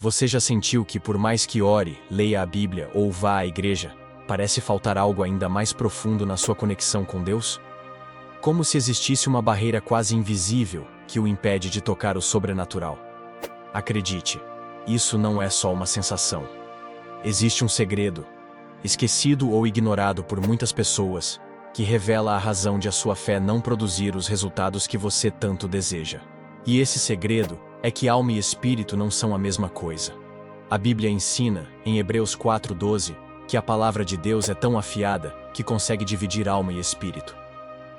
Você já sentiu que, por mais que ore, leia a Bíblia ou vá à igreja, parece faltar algo ainda mais profundo na sua conexão com Deus? Como se existisse uma barreira quase invisível que o impede de tocar o sobrenatural. Acredite, isso não é só uma sensação. Existe um segredo, esquecido ou ignorado por muitas pessoas, que revela a razão de a sua fé não produzir os resultados que você tanto deseja. E esse segredo é que alma e espírito não são a mesma coisa. A Bíblia ensina, em Hebreus 4:12, que a palavra de Deus é tão afiada que consegue dividir alma e espírito.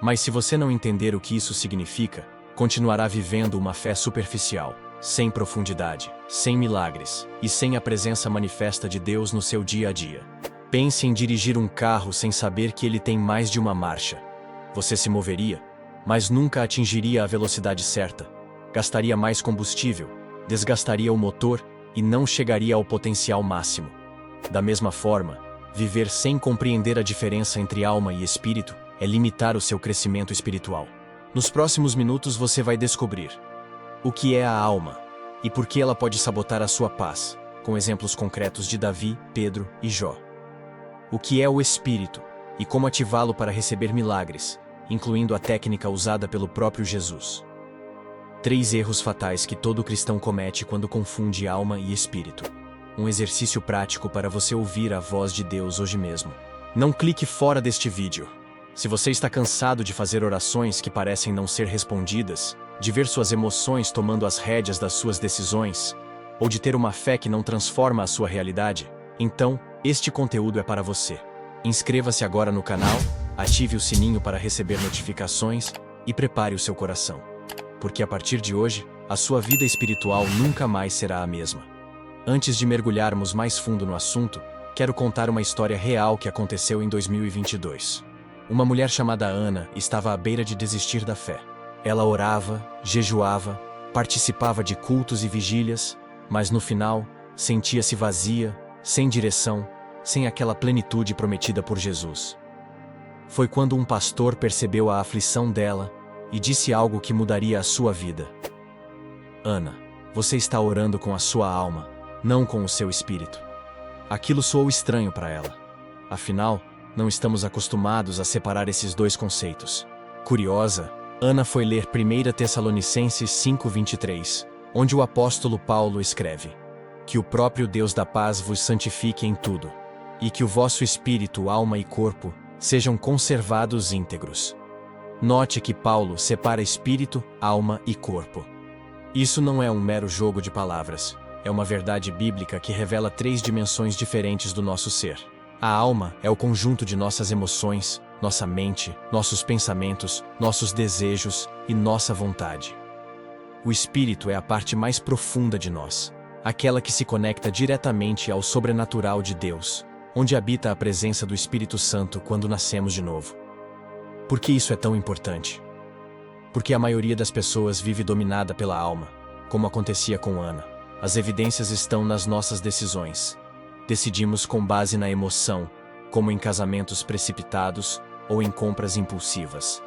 Mas se você não entender o que isso significa, continuará vivendo uma fé superficial, sem profundidade, sem milagres e sem a presença manifesta de Deus no seu dia a dia. Pense em dirigir um carro sem saber que ele tem mais de uma marcha. Você se moveria, mas nunca atingiria a velocidade certa. Gastaria mais combustível, desgastaria o motor e não chegaria ao potencial máximo. Da mesma forma, viver sem compreender a diferença entre alma e espírito é limitar o seu crescimento espiritual. Nos próximos minutos você vai descobrir o que é a alma e por que ela pode sabotar a sua paz, com exemplos concretos de Davi, Pedro e Jó. O que é o espírito e como ativá-lo para receber milagres, incluindo a técnica usada pelo próprio Jesus. 3 erros fatais que todo cristão comete quando confunde alma e espírito. Um exercício prático para você ouvir a voz de Deus hoje mesmo. Não clique fora deste vídeo. Se você está cansado de fazer orações que parecem não ser respondidas, de ver suas emoções tomando as rédeas das suas decisões, ou de ter uma fé que não transforma a sua realidade, então, este conteúdo é para você. Inscreva-se agora no canal, ative o sininho para receber notificações e prepare o seu coração. Porque a partir de hoje, a sua vida espiritual nunca mais será a mesma. Antes de mergulharmos mais fundo no assunto, quero contar uma história real que aconteceu em 2022. Uma mulher chamada Ana estava à beira de desistir da fé. Ela orava, jejuava, participava de cultos e vigílias, mas no final, sentia-se vazia, sem direção, sem aquela plenitude prometida por Jesus. Foi quando um pastor percebeu a aflição dela e disse algo que mudaria a sua vida. Ana, você está orando com a sua alma, não com o seu espírito. Aquilo soou estranho para ela. Afinal, não estamos acostumados a separar esses dois conceitos. Curiosa, Ana foi ler 1 Tessalonicenses 5:23, onde o apóstolo Paulo escreve: que o próprio Deus da paz vos santifique em tudo, e que o vosso espírito, alma e corpo sejam conservados íntegros. Note que Paulo separa espírito, alma e corpo. Isso não é um mero jogo de palavras, é uma verdade bíblica que revela 3 dimensões diferentes do nosso ser. A alma é o conjunto de nossas emoções, nossa mente, nossos pensamentos, nossos desejos e nossa vontade. O espírito é a parte mais profunda de nós, aquela que se conecta diretamente ao sobrenatural de Deus, onde habita a presença do Espírito Santo quando nascemos de novo. Por que isso é tão importante? Porque a maioria das pessoas vive dominada pela alma, como acontecia com Ana. As evidências estão nas nossas decisões. Decidimos com base na emoção, como em casamentos precipitados ou em compras impulsivas.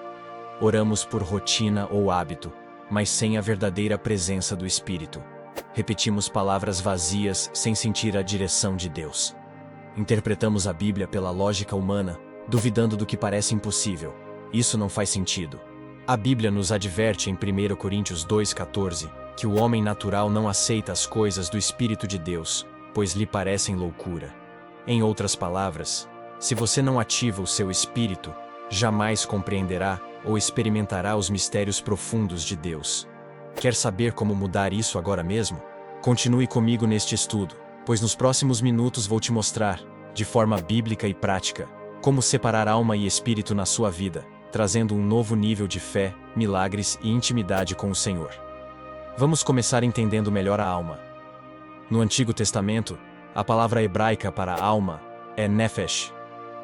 Oramos por rotina ou hábito, mas sem a verdadeira presença do Espírito. Repetimos palavras vazias sem sentir a direção de Deus. Interpretamos a Bíblia pela lógica humana, duvidando do que parece impossível. Isso não faz sentido. A Bíblia nos adverte em 1 Coríntios 2:14 que o homem natural não aceita as coisas do Espírito de Deus, pois lhe parecem loucura. Em outras palavras, se você não ativa o seu espírito, jamais compreenderá ou experimentará os mistérios profundos de Deus. Quer saber como mudar isso agora mesmo? Continue comigo neste estudo, pois nos próximos minutos vou te mostrar, de forma bíblica e prática, como separar alma e espírito na sua vida, trazendo um novo nível de fé, milagres e intimidade com o Senhor. Vamos começar entendendo melhor a alma. No Antigo Testamento, a palavra hebraica para alma é nefesh,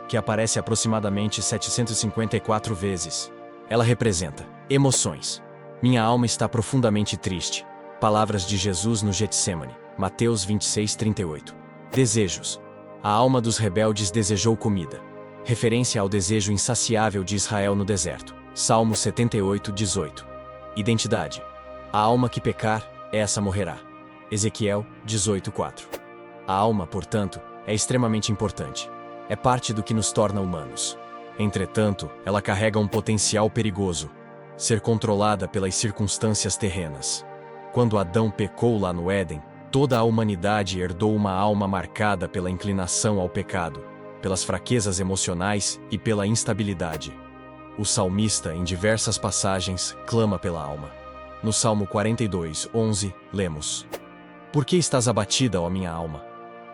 que aparece aproximadamente 754 vezes. Ela representa emoções. Minha alma está profundamente triste. Palavras de Jesus no Getsêmani, Mateus 26:38. Desejos. A alma dos rebeldes desejou comida. Referência ao desejo insaciável de Israel no deserto. Salmo 78:18. Identidade. A alma que pecar, essa morrerá. Ezequiel 18:4. A alma, portanto, é extremamente importante. É parte do que nos torna humanos. Entretanto, ela carrega um potencial perigoso: ser controlada pelas circunstâncias terrenas. Quando Adão pecou lá no Éden, toda a humanidade herdou uma alma marcada pela inclinação ao pecado, pelas fraquezas emocionais e pela instabilidade. O salmista, em diversas passagens, clama pela alma. No Salmo 42:11, lemos: Por que estás abatida, ó minha alma?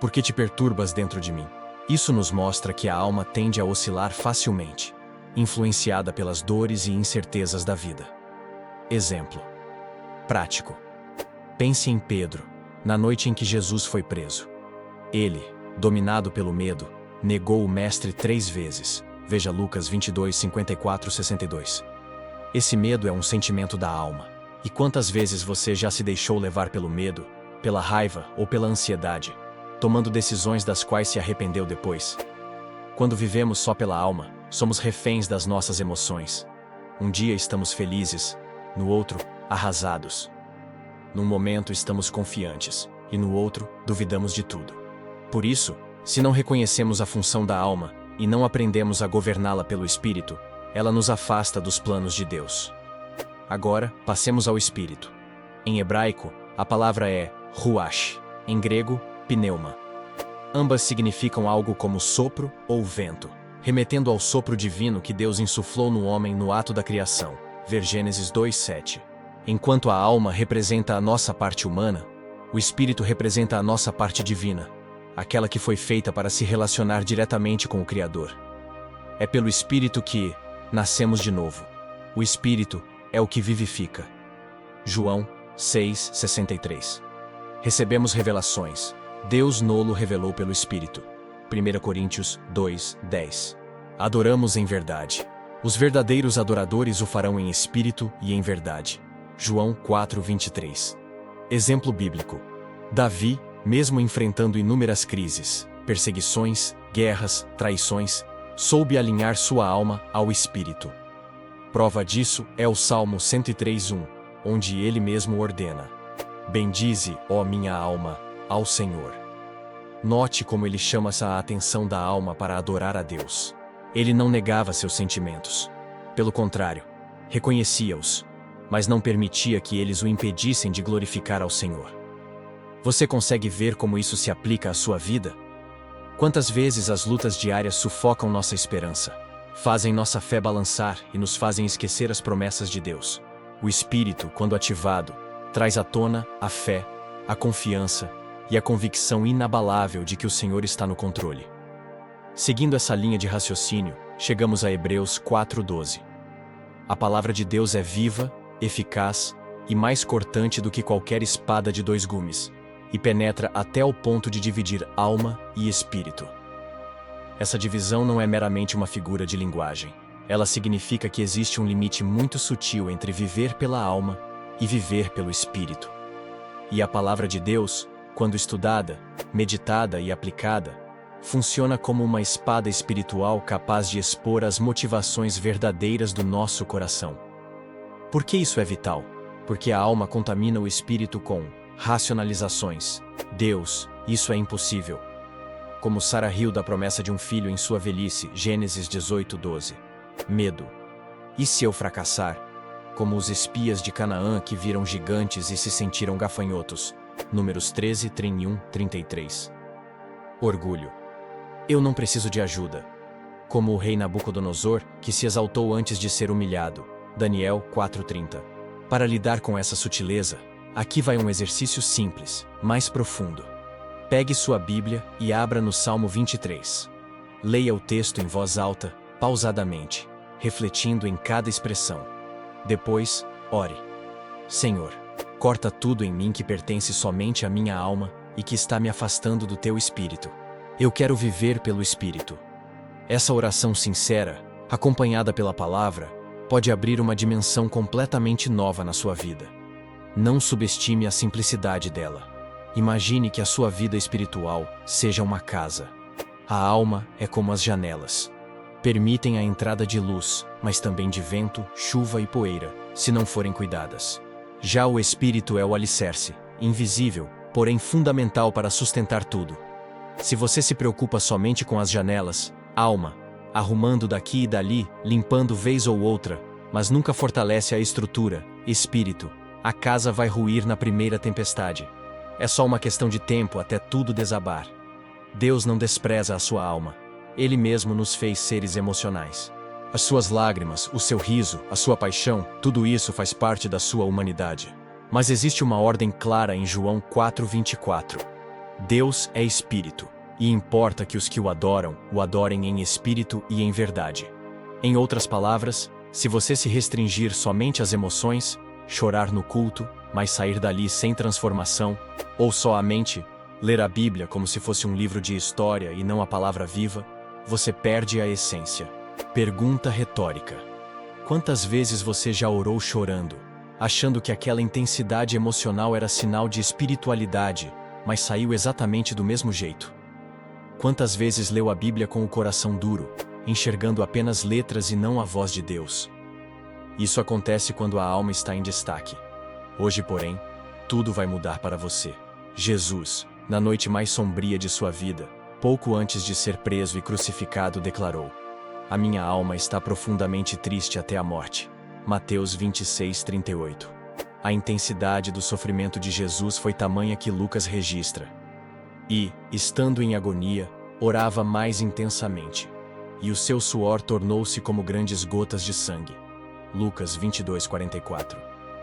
Por que te perturbas dentro de mim? Isso nos mostra que a alma tende a oscilar facilmente, influenciada pelas dores e incertezas da vida. Exemplo prático. Pense em Pedro, na noite em que Jesus foi preso. Ele, dominado pelo medo, negou o Mestre 3 vezes. Veja Lucas 22:54-62. Esse medo é um sentimento da alma. E quantas vezes você já se deixou levar pelo medo, pela raiva ou pela ansiedade, tomando decisões das quais se arrependeu depois? Quando vivemos só pela alma, somos reféns das nossas emoções. Um dia estamos felizes, no outro, arrasados. Num momento estamos confiantes, e no outro, duvidamos de tudo. Por isso, se não reconhecemos a função da alma e não aprendemos a governá-la pelo Espírito, ela nos afasta dos planos de Deus. Agora, passemos ao Espírito. Em hebraico, a palavra é ruach, em grego, pneuma. Ambas significam algo como sopro ou vento, remetendo ao sopro divino que Deus insuflou no homem no ato da criação. Ver Gênesis 2:7. Enquanto a alma representa a nossa parte humana, o Espírito representa a nossa parte divina, aquela que foi feita para se relacionar diretamente com o Criador. É pelo Espírito que nascemos de novo. O Espírito é o que vivifica. João 6:63. Recebemos revelações. Deus nolo revelou pelo Espírito. 1 Coríntios 2:10. Adoramos em verdade. Os verdadeiros adoradores o farão em espírito e em verdade. João 4:23. Exemplo bíblico. Davi, mesmo enfrentando inúmeras crises, perseguições, guerras, traições, soube alinhar sua alma ao Espírito. Prova disso é o Salmo 103:1, onde ele mesmo ordena: Bendize, ó minha alma, ao Senhor. Note como ele chama a atenção da alma para adorar a Deus. Ele não negava seus sentimentos. Pelo contrário, reconhecia-os, mas não permitia que eles o impedissem de glorificar ao Senhor. Você consegue ver como isso se aplica à sua vida? Quantas vezes as lutas diárias sufocam nossa esperança, fazem nossa fé balançar e nos fazem esquecer as promessas de Deus? O Espírito, quando ativado, traz à tona a fé, a confiança e a convicção inabalável de que o Senhor está no controle. Seguindo essa linha de raciocínio, chegamos a Hebreus 4:12. A palavra de Deus é viva, eficaz e mais cortante do que qualquer espada de 2 gumes, e penetra até o ponto de dividir alma e espírito. Essa divisão não é meramente uma figura de linguagem. Ela significa que existe um limite muito sutil entre viver pela alma e viver pelo espírito. E a palavra de Deus, quando estudada, meditada e aplicada, funciona como uma espada espiritual capaz de expor as motivações verdadeiras do nosso coração. Por que isso é vital? Porque a alma contamina o espírito com racionalizações. Deus, isso é impossível. Como Sarah riu da promessa de um filho em sua velhice, Gênesis 18:12. Medo. E se eu fracassar? Como os espias de Canaã que viram gigantes e se sentiram gafanhotos. Números 13, 31, 33. Orgulho. Eu não preciso de ajuda. Como o rei Nabucodonosor, que se exaltou antes de ser humilhado. Daniel 4:30. Para lidar com essa sutileza, aqui vai um exercício simples, mais profundo. Pegue sua Bíblia e abra no Salmo 23. Leia o texto em voz alta, pausadamente, refletindo em cada expressão. Depois, ore. Senhor, corta tudo em mim que pertence somente à minha alma e que está me afastando do teu espírito. Eu quero viver pelo Espírito. Essa oração sincera, acompanhada pela palavra, pode abrir uma dimensão completamente nova na sua vida. Não subestime a simplicidade dela. Imagine que a sua vida espiritual seja uma casa. A alma é como as janelas. Permitem a entrada de luz, mas também de vento, chuva e poeira, se não forem cuidadas. Já o Espírito é o alicerce, invisível, porém fundamental para sustentar tudo. Se você se preocupa somente com as janelas, alma, arrumando daqui e dali, limpando vez ou outra, mas nunca fortalece a estrutura, espírito, a casa vai ruir na primeira tempestade. É só uma questão de tempo até tudo desabar. Deus não despreza a sua alma. Ele mesmo nos fez seres emocionais. As suas lágrimas, o seu riso, a sua paixão, tudo isso faz parte da sua humanidade. Mas existe uma ordem clara em João 4:24. Deus é espírito, e importa que os que o adorem em espírito e em verdade. Em outras palavras, se você se restringir somente às emoções, chorar no culto, mas sair dali sem transformação, ou só a mente, ler a Bíblia como se fosse um livro de história e não a palavra viva, você perde a essência. Pergunta retórica. Quantas vezes você já orou chorando, achando que aquela intensidade emocional era sinal de espiritualidade, mas saiu exatamente do mesmo jeito? Quantas vezes leu a Bíblia com o coração duro, enxergando apenas letras e não a voz de Deus? Isso acontece quando a alma está em destaque. Hoje, porém, tudo vai mudar para você. Jesus, na noite mais sombria de sua vida, pouco antes de ser preso e crucificado, declarou: "A minha alma está profundamente triste até a morte." Mateus 26:38. A intensidade do sofrimento de Jesus foi tamanha que Lucas registra. E, estando em agonia, orava mais intensamente. E o seu suor tornou-se como grandes gotas de sangue. Lucas 22:44.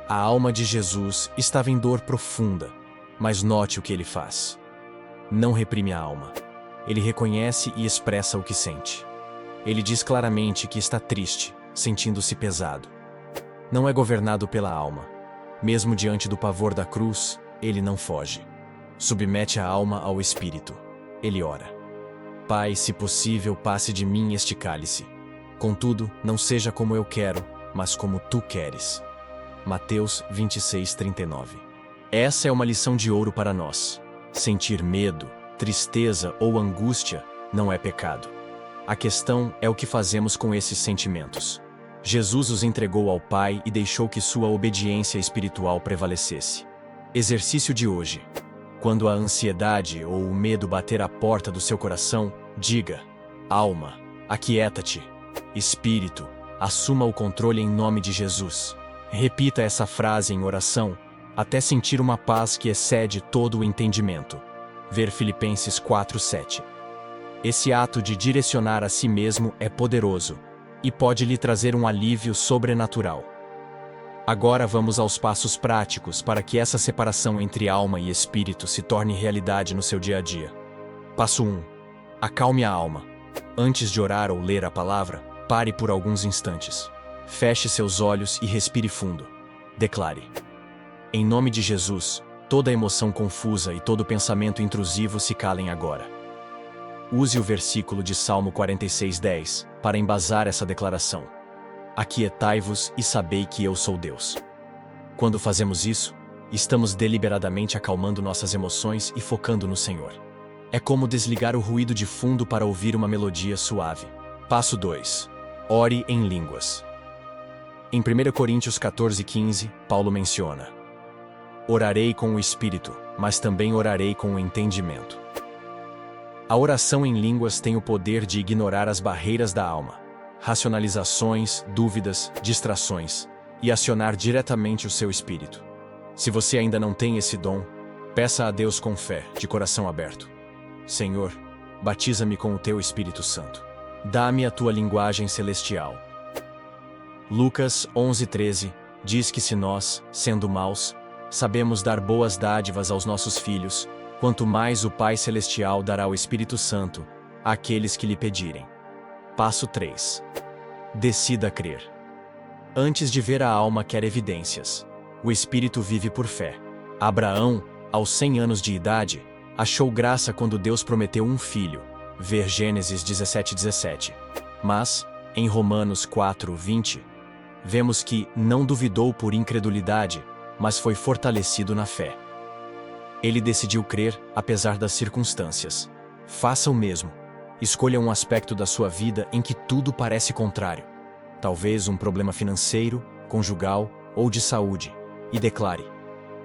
A alma de Jesus estava em dor profunda, mas note o que ele faz. Não reprime a alma. Ele reconhece e expressa o que sente. Ele diz claramente que está triste, sentindo-se pesado. Não é governado pela alma. Mesmo diante do pavor da cruz, ele não foge. Submete a alma ao espírito. Ele ora: "Pai, se possível, passe de mim este cálice. Contudo, não seja como eu quero, mas como tu queres." Mateus 26:39. Essa é uma lição de ouro para nós. Sentir medo, tristeza ou angústia não é pecado. A questão é o que fazemos com esses sentimentos. Jesus os entregou ao Pai e deixou que sua obediência espiritual prevalecesse. Exercício de hoje. Quando a ansiedade ou o medo bater à porta do seu coração, diga: "Alma, aquieta-te. Espírito, assuma o controle em nome de Jesus." Repita essa frase em oração, até sentir uma paz que excede todo o entendimento. Ver Filipenses 4:7. Esse ato de direcionar a si mesmo é poderoso e pode lhe trazer um alívio sobrenatural. Agora vamos aos passos práticos para que essa separação entre alma e espírito se torne realidade no seu dia a dia. Passo 1. Acalme a alma. Antes de orar ou ler a palavra, pare por alguns instantes. Feche seus olhos e respire fundo. Declare: "Em nome de Jesus, toda emoção confusa e todo pensamento intrusivo se calem agora." Use o versículo de Salmo 46:10 para embasar essa declaração: "Aquietai-vos e sabei que eu sou Deus." Quando fazemos isso, estamos deliberadamente acalmando nossas emoções e focando no Senhor. É como desligar o ruído de fundo para ouvir uma melodia suave. Passo 2. Ore em línguas. Em 1 Coríntios 14:15, Paulo menciona: "Orarei com o espírito, mas também orarei com o entendimento." A oração em línguas tem o poder de ignorar as barreiras da alma, racionalizações, dúvidas, distrações, e acionar diretamente o seu espírito. Se você ainda não tem esse dom, peça a Deus com fé, de coração aberto: "Senhor, batiza-me com o teu Espírito Santo. Dá-me a tua linguagem celestial." Lucas 11:13 diz que se nós, sendo maus, sabemos dar boas dádivas aos nossos filhos, quanto mais o Pai Celestial dará o Espírito Santo àqueles que lhe pedirem. Passo 3. Decida crer. Antes de ver, a alma quer evidências. O espírito vive por fé. Abraão, aos 100 anos de idade, achou graça quando Deus prometeu um filho. Ver Gênesis 17:17. Mas, em Romanos 4:20, vemos que não duvidou por incredulidade, mas foi fortalecido na fé. Ele decidiu crer, apesar das circunstâncias. Faça o mesmo. Escolha um aspecto da sua vida em que tudo parece contrário. Talvez um problema financeiro, conjugal ou de saúde. E declare: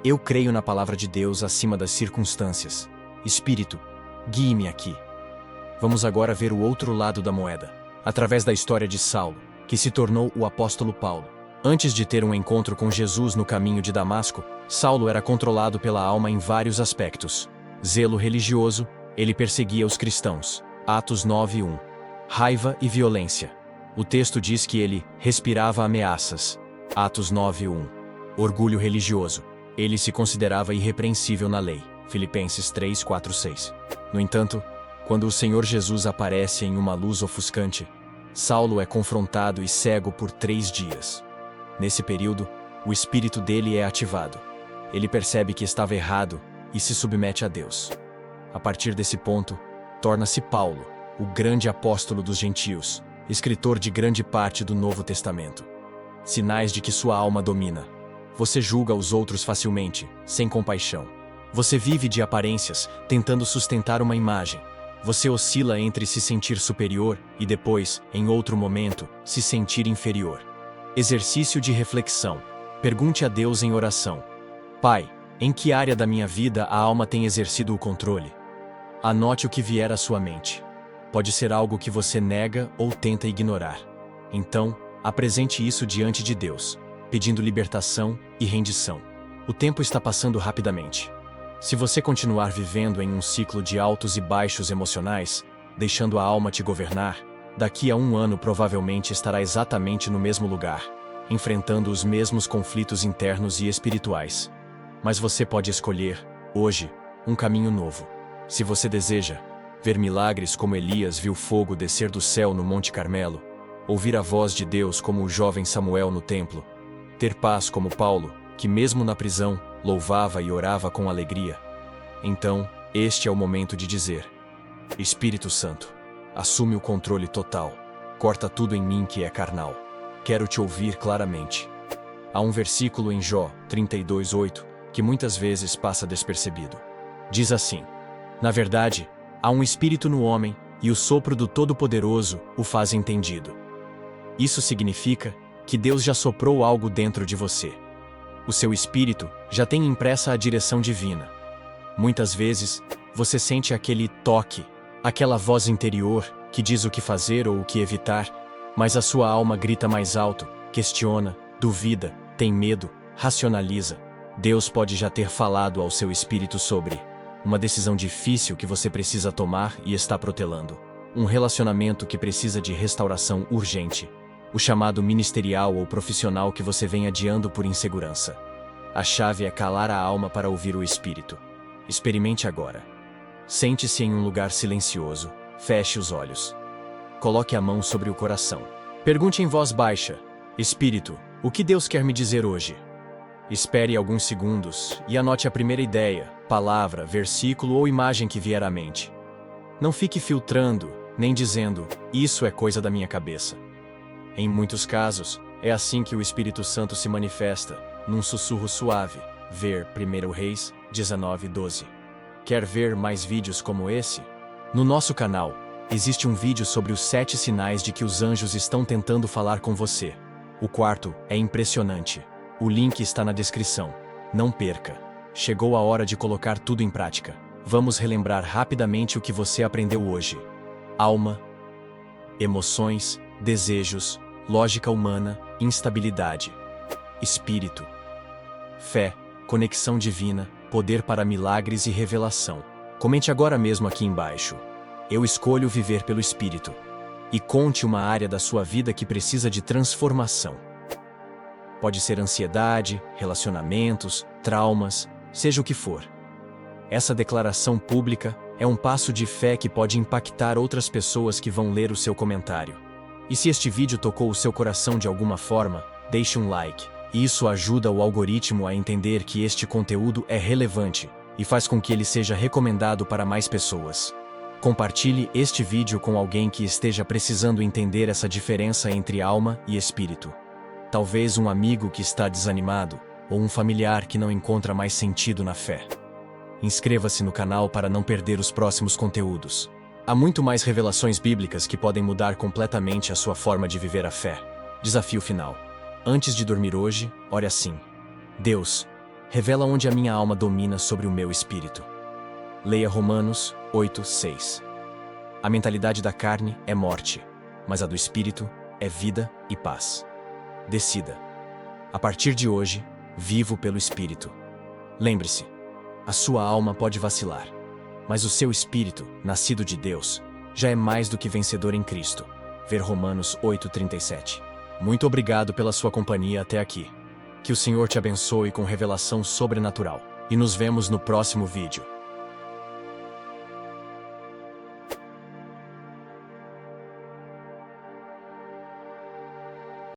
Eu creio na palavra de Deus acima das circunstâncias. Espírito, guie-me aqui. Vamos agora ver o outro lado da moeda, através da história de Saulo, que se tornou o apóstolo Paulo. Antes de ter um encontro com Jesus no caminho de Damasco, Saulo era controlado pela alma em vários aspectos. Zelo religioso, ele perseguia os cristãos. Atos 9:1. Raiva e violência. O texto diz que ele respirava ameaças. Atos 9:1. Orgulho religioso. Ele se considerava irrepreensível na lei. Filipenses 3:4-6. No entanto, quando o Senhor Jesus aparece em uma luz ofuscante, Saulo é confrontado e cego por 3 dias. Nesse período, o espírito dele é ativado. Ele percebe que estava errado e se submete a Deus. A partir desse ponto, torna-se Paulo, o grande apóstolo dos gentios, escritor de grande parte do Novo Testamento. Sinais de que sua alma domina. Você julga os outros facilmente, sem compaixão. Você vive de aparências, tentando sustentar uma imagem. Você oscila entre se sentir superior e depois, em outro momento, se sentir inferior. Exercício de reflexão. Pergunte a Deus em oração: Pai, em que área da minha vida a alma tem exercido o controle? Anote o que vier à sua mente. Pode ser algo que você nega ou tenta ignorar. Então, apresente isso diante de Deus, pedindo libertação e rendição. O tempo está passando rapidamente. Se você continuar vivendo em um ciclo de altos e baixos emocionais, deixando a alma te governar, daqui a 1 ano provavelmente estará exatamente no mesmo lugar, enfrentando os mesmos conflitos internos e espirituais. Mas você pode escolher, hoje, um caminho novo. Se você deseja ver milagres como Elias viu fogo descer do céu no Monte Carmelo, ouvir a voz de Deus como o jovem Samuel no templo, ter paz como Paulo, que mesmo na prisão, louvava e orava com alegria, então, este é o momento de dizer: Espírito Santo, assume o controle total, corta tudo em mim que é carnal. Quero te ouvir claramente. Há um versículo em Jó 32:8 que muitas vezes passa despercebido. Diz assim: Na verdade, há um espírito no homem, e o sopro do Todo-Poderoso o faz entendido. Isso significa que Deus já soprou algo dentro de você. O seu espírito já tem impressa a direção divina. Muitas vezes, você sente aquele toque, aquela voz interior que diz o que fazer ou o que evitar, mas a sua alma grita mais alto, questiona, duvida, tem medo, racionaliza. Deus pode já ter falado ao seu espírito sobre uma decisão difícil que você precisa tomar e está protelando. Um relacionamento que precisa de restauração urgente. O chamado ministerial ou profissional que você vem adiando por insegurança. A chave é calar a alma para ouvir o espírito. Experimente agora. Sente-se em um lugar silencioso, feche os olhos. Coloque a mão sobre o coração. Pergunte em voz baixa: Espírito, o que Deus quer me dizer hoje? Espere alguns segundos e anote a primeira ideia, palavra, versículo ou imagem que vier à mente. Não fique filtrando, nem dizendo: isso é coisa da minha cabeça. Em muitos casos, é assim que o Espírito Santo se manifesta, num sussurro suave. Ver 1 Reis 19:12. Quer ver mais vídeos como esse? No nosso canal, existe um vídeo sobre os 7 sinais de que os anjos estão tentando falar com você. O quarto é impressionante. O link está na descrição. Não perca. Chegou a hora de colocar tudo em prática. Vamos relembrar rapidamente o que você aprendeu hoje. Alma, emoções, desejos, lógica humana, instabilidade. Espírito, fé, conexão divina, poder para milagres e revelação. Comente agora mesmo aqui embaixo: eu escolho viver pelo Espírito. E conte uma área da sua vida que precisa de transformação. Pode ser ansiedade, relacionamentos, traumas, seja o que for. Essa declaração pública é um passo de fé que pode impactar outras pessoas que vão ler o seu comentário. E se este vídeo tocou o seu coração de alguma forma, deixe um like. Isso ajuda o algoritmo a entender que este conteúdo é relevante e faz com que ele seja recomendado para mais pessoas. Compartilhe este vídeo com alguém que esteja precisando entender essa diferença entre alma e espírito. Talvez um amigo que está desanimado ou um familiar que não encontra mais sentido na fé. Inscreva-se no canal para não perder os próximos conteúdos. Há muito mais revelações bíblicas que podem mudar completamente a sua forma de viver a fé. Desafio final. Antes de dormir hoje, ore assim: Deus, Revela onde a minha alma domina sobre o meu espírito. Leia Romanos 8:6. A mentalidade da carne é morte, mas a do espírito é vida e paz. Decida. A partir de hoje, vivo pelo espírito. Lembre-se, a sua alma pode vacilar, mas o seu espírito, nascido de Deus, já é mais do que vencedor em Cristo. Ver Romanos 8:37. Muito obrigado pela sua companhia até aqui. Que o Senhor te abençoe com revelação sobrenatural. E nos vemos no próximo vídeo.